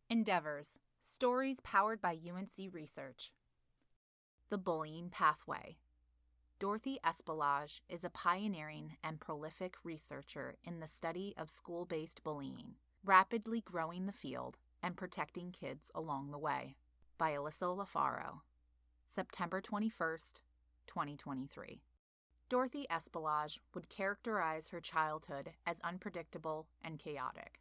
Endeavors. Stories powered by UNC Research. The Bullying Pathway. Dorothy Espelage is a pioneering and prolific researcher in the study of school-based bullying, rapidly growing the field and protecting kids along the way. By Alyssa LaFaro. September 21st, 2023. Dorothy Espelage would characterize her childhood as unpredictable and chaotic.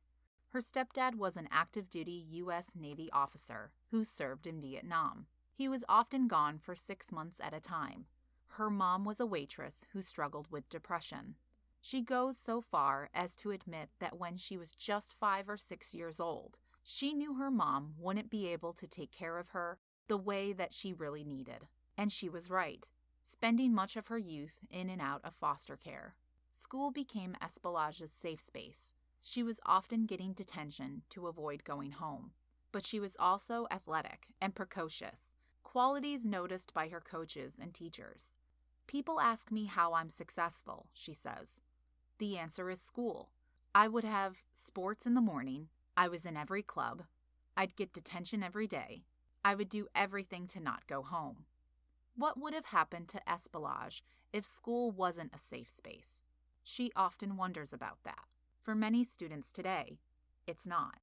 Her stepdad was an active-duty U.S. Navy officer who served in Vietnam. He was often gone for 6 months at a time. Her mom was a waitress who struggled with depression. She goes so far as to admit that when she was just 5 or 6 years old, she knew her mom wouldn't be able to take care of her the way that she really needed. And she was right, spending much of her youth in and out of foster care. School became Espelage's safe space. She was often getting detention to avoid going home. But she was also athletic and precocious, qualities noticed by her coaches and teachers. People ask me how I'm successful, she says. The answer is school. I would have sports in the morning. I was in every club. I'd get detention every day. I would do everything to not go home. What would have happened to Espelage if school wasn't a safe space? She often wonders about that. For many students today, it's not.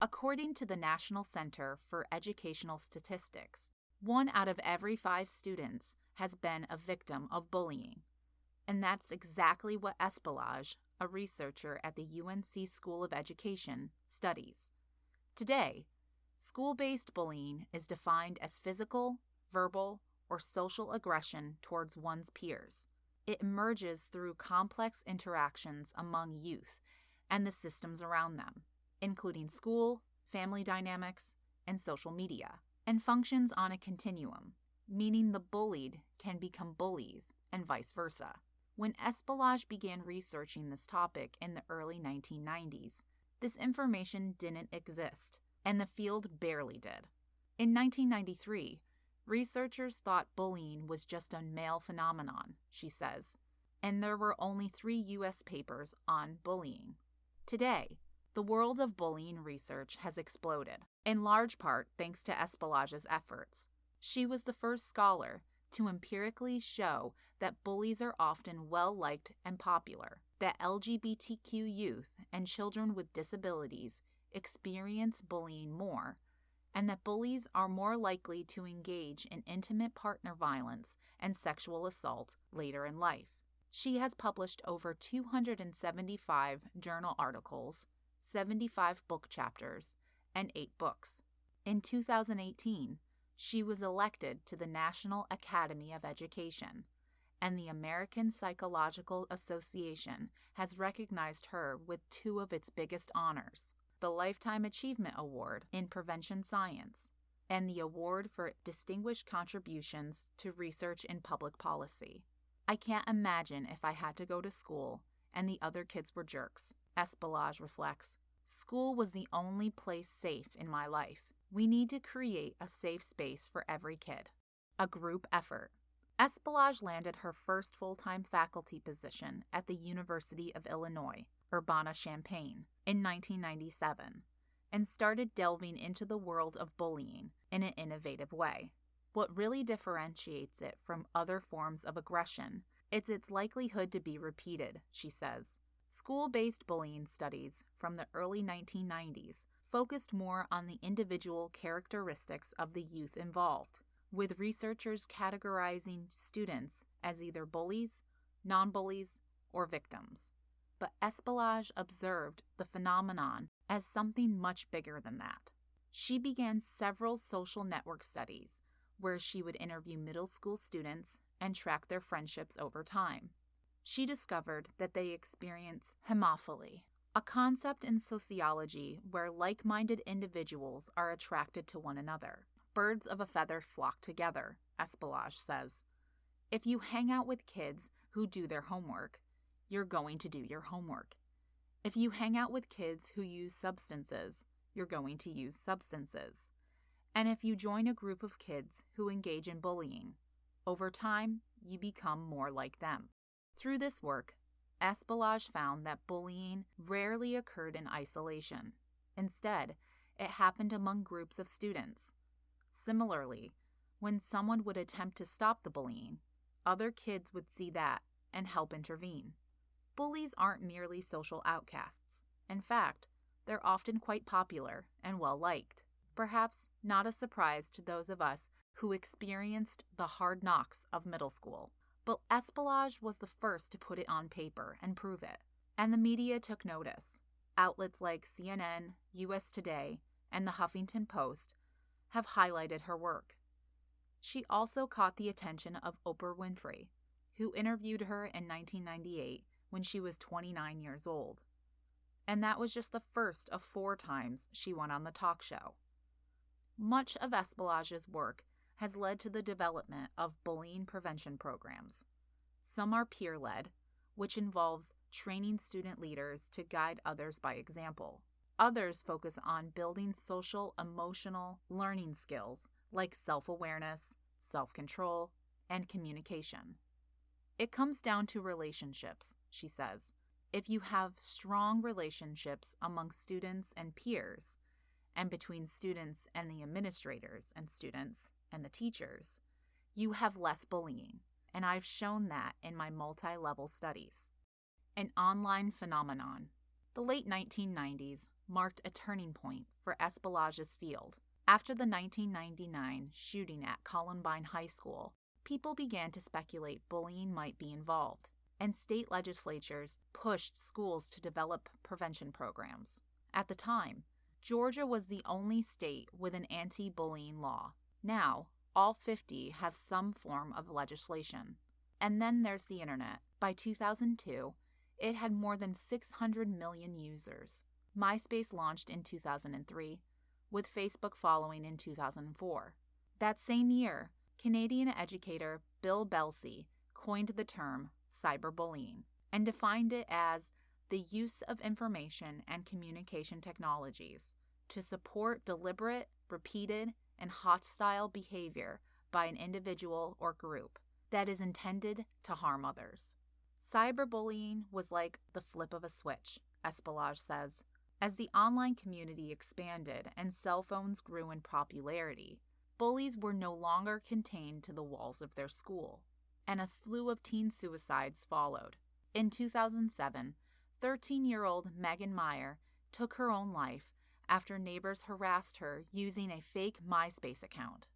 According to the National Center for Educational Statistics, 1 out of every 5 students has been a victim of bullying. And that's exactly what Espelage, a researcher at the UNC School of Education, studies. Today, school-based bullying is defined as physical, verbal, or social aggression towards one's peers. It emerges through complex interactions among youth and the systems around them, including school, family dynamics, and social media, and functions on a continuum, meaning the bullied can become bullies and vice versa. When Espelage began researching this topic in the early 1990s, this information didn't exist, and the field barely did. In 1993, researchers thought bullying was just a male phenomenon, she says, and there were only 3 U.S. papers on bullying. Today, the world of bullying research has exploded, in large part thanks to Espelage's efforts. She was the first scholar to empirically show that bullies are often well-liked and popular, that LGBTQ youth and children with disabilities experience bullying more, and that bullies are more likely to engage in intimate partner violence and sexual assault later in life. She has published over 275 journal articles, 75 book chapters, and 8 books. In 2018, she was elected to the National Academy of Education, and the American Psychological Association has recognized her with 2 of its biggest honors, the Lifetime Achievement Award in Prevention Science and the Award for Distinguished Contributions to Research in Public Policy. I can't imagine if I had to go to school and the other kids were jerks, Espelage reflects. School was the only place safe in my life. We need to create a safe space for every kid. A group effort. Espelage landed her first full-time faculty position at the University of Illinois, Urbana-Champaign, in 1997, and started delving into the world of bullying in an innovative way. What really differentiates it from other forms of aggression is its likelihood to be repeated, she says. School-based bullying studies from the early 1990s focused more on the individual characteristics of the youth involved, with researchers categorizing students as either bullies, non-bullies, or victims. But Espelage observed the phenomenon as something much bigger than that. She began several social network studies where she would interview middle school students and track their friendships over time. She discovered that they experience homophily, a concept in sociology where like-minded individuals are attracted to one another. Birds of a feather flock together, Espelage says. If you hang out with kids who do their homework, you're going to do your homework. If you hang out with kids who use substances, you're going to use substances. And if you join a group of kids who engage in bullying, over time, you become more like them. Through this work, Espelage found that bullying rarely occurred in isolation. Instead, it happened among groups of students. Similarly, when someone would attempt to stop the bullying, other kids would see that and help intervene. Bullies aren't merely social outcasts. In fact, they're often quite popular and well-liked. Perhaps not a surprise to those of us who experienced the hard knocks of middle school. But Espelage was the first to put it on paper and prove it, and the media took notice. Outlets like CNN, US Today, and the Huffington Post have highlighted her work. She also caught the attention of Oprah Winfrey, who interviewed her in 1998 when she was 29 years old. And that was just the first of 4 times she went on the talk show. Much of Espelage's work has led to the development of bullying prevention programs. Some are peer-led, which involves training student leaders to guide others by example. Others focus on building social-emotional learning skills like self-awareness, self-control, and communication. It comes down to relationships, she says. If you have strong relationships among students and peers, and between students and the administrators and students and the teachers, you have less bullying, and I've shown that in my multi-level studies. An online phenomenon. The late 1990s marked a turning point for Espelage's field. After the 1999 shooting at Columbine High School, people began to speculate bullying might be involved, and state legislatures pushed schools to develop prevention programs. At the time, Georgia was the only state with an anti-bullying law. Now, all 50 have some form of legislation. And then there's the internet. By 2002, it had more than 600 million users. MySpace launched in 2003, with Facebook following in 2004. That same year, Canadian educator Bill Belsey coined the term cyberbullying and defined it as the use of information and communication technologies to support deliberate, repeated, and hostile behavior by an individual or group that is intended to harm others. Cyberbullying was like the flip of a switch, Espelage says. As the online community expanded and cell phones grew in popularity, bullies were no longer contained to the walls of their school, and a slew of teen suicides followed. In 2007, 13-year-old Megan Meyer took her own life after neighbors harassed her using a fake MySpace account.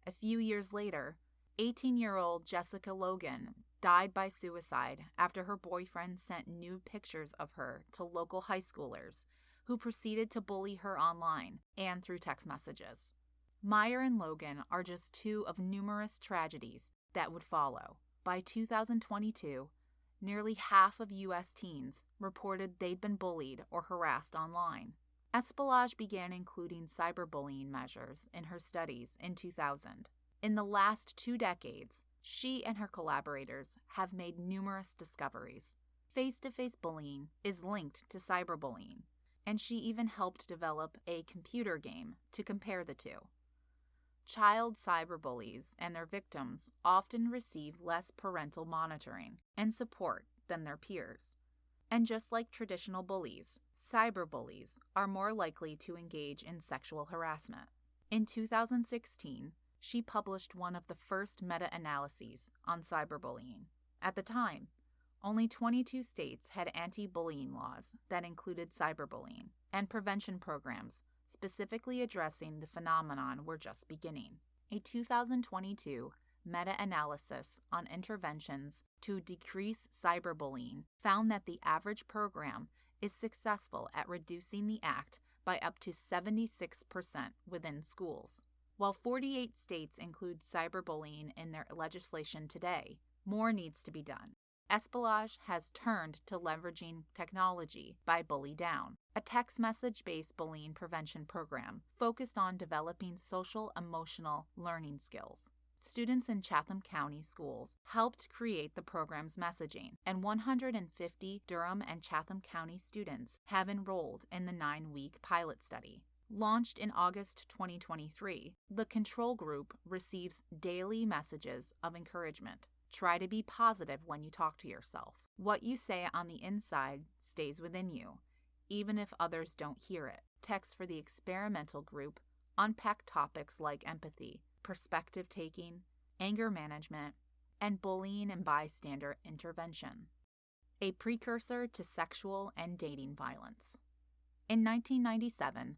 A few years later, 18-year-old Jessica Logan died by suicide after her boyfriend sent nude pictures of her to local high schoolers who proceeded to bully her online and through text messages. Meyer and Logan are just 2 of numerous tragedies that would follow. By 2022, nearly half of U.S. teens reported they'd been bullied or harassed online. Espelage began including cyberbullying measures in her studies in 2000. In the last 2 decades, she and her collaborators have made numerous discoveries. Face-to-face bullying is linked to cyberbullying, and she even helped develop a computer game to compare the two. Child cyberbullies and their victims often receive less parental monitoring and support than their peers. And just like traditional bullies, cyberbullies are more likely to engage in sexual harassment. In 2016, she published one of the first meta-analyses on cyberbullying. At the time, only 22 states had anti-bullying laws that included cyberbullying, and prevention programs specifically addressing the phenomenon were just beginning. A 2022 meta-analysis on interventions to decrease cyberbullying found that the average program is successful at reducing the act by up to 76% within schools. While 48 states include cyberbullying in their legislation today, more needs to be done. Espelage has turned to leveraging technology by Bully Down, a text message-based bullying prevention program focused on developing social-emotional learning skills. Students in Chatham County schools helped create the program's messaging, and 150 Durham and Chatham County students have enrolled in the 9-week pilot study. Launched in August 2023, the control group receives daily messages of encouragement. Try to be positive when you talk to yourself. What you say on the inside stays within you, even if others don't hear it. Texts for the experimental group unpack topics like empathy, perspective taking, anger management, and bullying and bystander intervention, a precursor to sexual and dating violence. In 1997,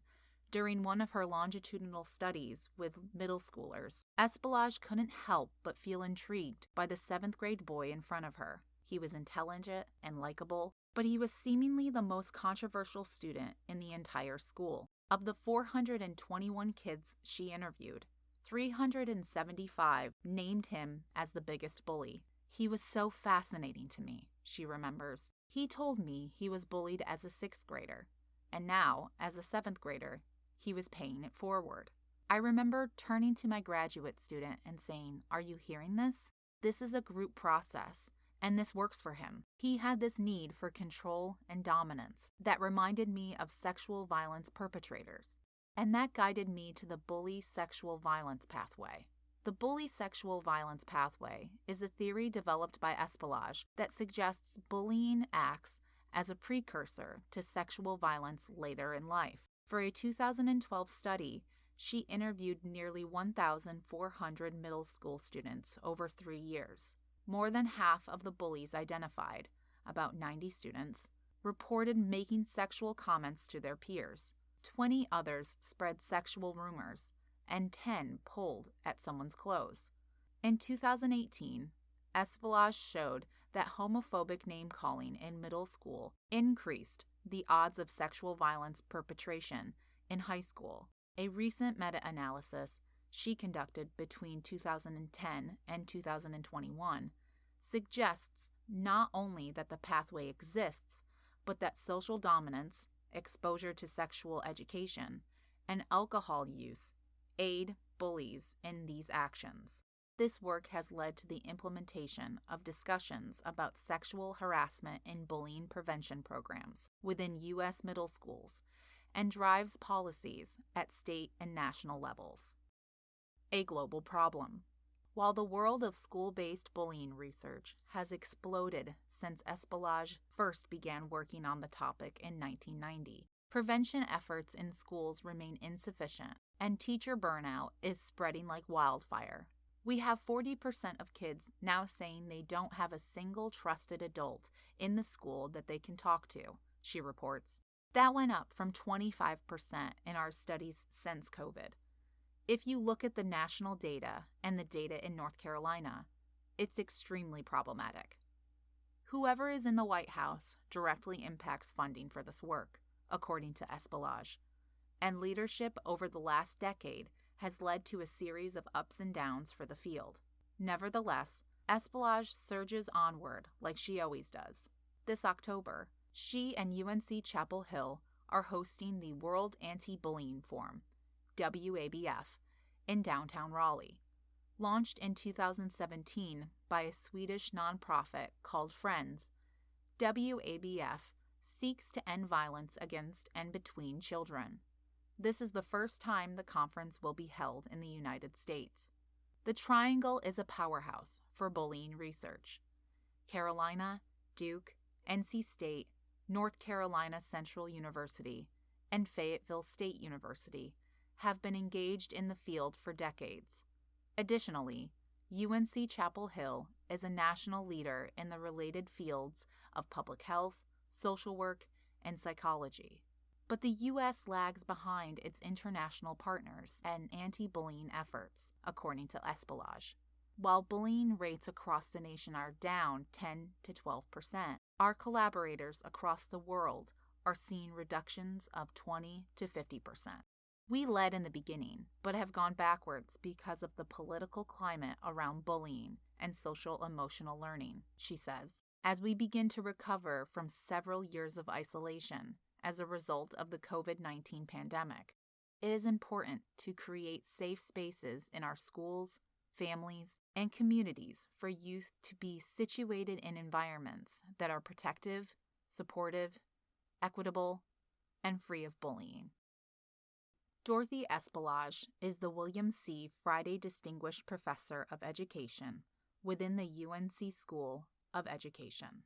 during one of her longitudinal studies with middle schoolers, Espelage couldn't help but feel intrigued by the 7th grade boy in front of her. He was intelligent and likable, but he was seemingly the most controversial student in the entire school. Of the 421 kids she interviewed, 375 named him as the biggest bully. He was so fascinating to me, she remembers. He told me he was bullied as a 6th grader, and now, as a 7th grader, he was paying it forward. I remember turning to my graduate student and saying, "Are you hearing this? This is a group process, and this works for him." He had this need for control and dominance that reminded me of sexual violence perpetrators, and that guided me to the bully sexual violence pathway. The bully sexual violence pathway is a theory developed by Espelage that suggests bullying acts as a precursor to sexual violence later in life. For a 2012 study, she interviewed nearly 1,400 middle school students over 3 years. More than half of the bullies identified, about 90 students, reported making sexual comments to their peers. 20 others spread sexual rumors, and 10 pulled at someone's clothes. In 2018, Espelage showed that homophobic name-calling in middle school increased the odds of sexual violence perpetration in high school. A recent meta-analysis she conducted between 2010 and 2021 suggests not only that the pathway exists, but that social dominance, exposure to sexual education, and alcohol use aid bullies in these actions. This work has led to the implementation of discussions about sexual harassment in bullying prevention programs within U.S. middle schools and drives policies at state and national levels. A global problem. While the world of school-based bullying research has exploded since Espelage first began working on the topic in 1990, prevention efforts in schools remain insufficient, and teacher burnout is spreading like wildfire. We have 40% of kids now saying they don't have a single trusted adult in the school that they can talk to, she reports. That went up from 25% in our studies since COVID. If you look at the national data and the data in North Carolina, it's extremely problematic. Whoever is in the White House directly impacts funding for this work, according to Espelage, and leadership over the last decade has led to a series of ups and downs for the field. Nevertheless, Espelage surges onward like she always does. This October, she and UNC Chapel Hill are hosting the World Anti-Bullying Forum, WABF, in downtown Raleigh. Launched in 2017 by a Swedish nonprofit called Friends, WABF seeks to end violence against and between children. This is the first time the conference will be held in the United States. The Triangle is a powerhouse for bullying research. Carolina, Duke, NC State, North Carolina Central University, and Fayetteville State University have been engaged in the field for decades. Additionally, UNC Chapel Hill is a national leader in the related fields of public health, social work, and psychology. But the U.S. lags behind its international partners and anti-bullying efforts, according to Espelage. While bullying rates across the nation are down 10 to 12%, our collaborators across the world are seeing reductions of 20 to 50%. We led in the beginning, but have gone backwards because of the political climate around bullying and social-emotional learning, she says, as we begin to recover from several years of isolation as a result of the COVID-19 pandemic. It is important to create safe spaces in our schools, families, and communities for youth to be situated in environments that are protective, supportive, equitable, and free of bullying. Dorothy Espelage is the William C. Friday Distinguished Professor of Education within the UNC School of Education.